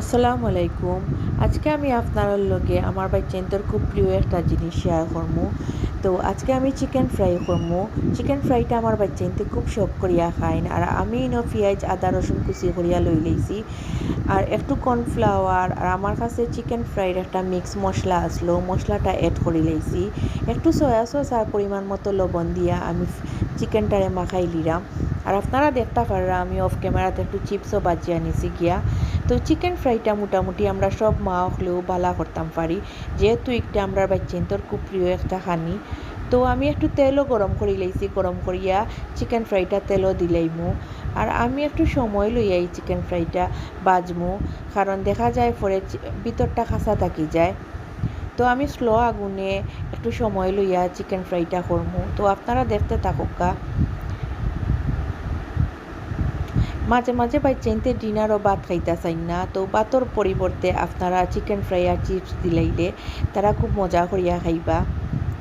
আসসালামু আলাইকুম। আজকে আমি আপনার লগে আমার বাচ্চাইন্তর খুব প্রিয় একটা জিনিস শেয়ার করবো। তো আজকে আমি চিকেন ফ্রাই করবো। চিকেন ফ্রাইটা আমার বাচ্চাইনতে খুব শখ করিয়া খাইন। আর আমি পেঁয়াজ আদা রসুন কুচি করিয়া লই লইছি। আর একটু কর্নফ্লাওয়ার আর আমার কাছে চিকেন ফ্রাইড একটা মিক্স মশলা আসলো, মশলাটা অ্যাড করে লইছি। একটু সয়া সস আর পরিমাণ মতো লবণ দিয়া আমি চিকেনটারে মাখাই লিলাম। আর আপনারা দেখতে পাররা আমি অফ ক্যামেরাতে একটু চিপসও বাজিয়ে আনিছি গিয়া। তো চিকেন ফ্রাইটা মোটামুটি আমরা সব মা হলেও বালা করতাম পারি, যেহেতু একটা আমরা বাচ্চাইন্তর খুব প্রিয় একটা খানি। তো আমি একটু তেলও গরম করে লইছি, গরম করিয়া চিকেন ফ্রাইটা তেলও দিলাইমু। আর আমি একটু সময় লইয়া এই চিকেন ফ্রাইটা বাজমু, কারণ দেখা যায় পরে ভিতরটা খাসা থাকি যায়। তো আমি স্লো আগুনে একটু সময় লইয়া চিকেন ফ্রাইটা করমু। তো আপনারা দেখতে থাকুকা। মাঝে মাঝে বাচ্চাইনতে ডিনারও ভাত খাইতে চাই না, তো ভাতর পরিবর্তে আপনারা চিকেন ফ্রাই আর চিপস দিলাইলে তারা খুব মজা করিয়া খাইবা।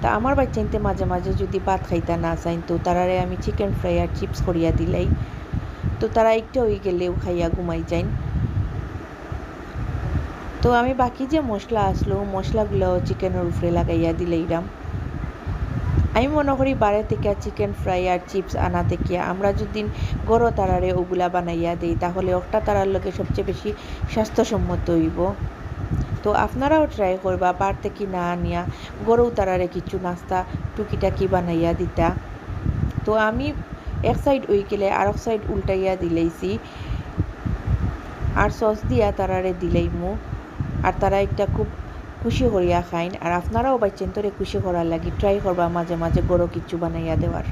তা আমার বাচ্চাইনতে মাঝে মাঝে যদি ভাত খাইতে না চাইন, তো তারারে আমি চিকেন ফ্রাই আর চিপস করিয়া দিলাই। তো তারা একটু হয়ে গেলেও খাইয়া ঘুমাই যাইন। তো আমি বাকি যে মশলা আসলো মশলাগুলো চিকেনের উপরে লাগাইয়া দিলাইরাম। আমি মনে করি বাইরে থেকে চিকেন ফ্রাই আর চিপস আনা থেকে আমরা যদি গরো তারারে ওগুলা বানাইয়া দিই, তাহলে একটা তারার লোকে সবচেয়ে বেশি স্বাস্থ্যসম্মত হইব। তো আপনারাও ট্রাই করবা বার থেকে না আনিয়া গরু তারারে কিছু নাস্তা টুকিটাকি বানাইয়া দিতা। তো আমি এক সাইড ওই গেলে আর এক সাইড উল্টাইয়া দিলাইছি, আর সস দিয়া তারারে দিলাইমু। আর তারা একটা খুব খুশি করিয়া খাইন। আর আপনারাও বাচ্চান্তরে খুশি করার লাগি ট্রাই করবা মাঝে মাঝে গরো কিছু বানাইয়া দেওয়ার।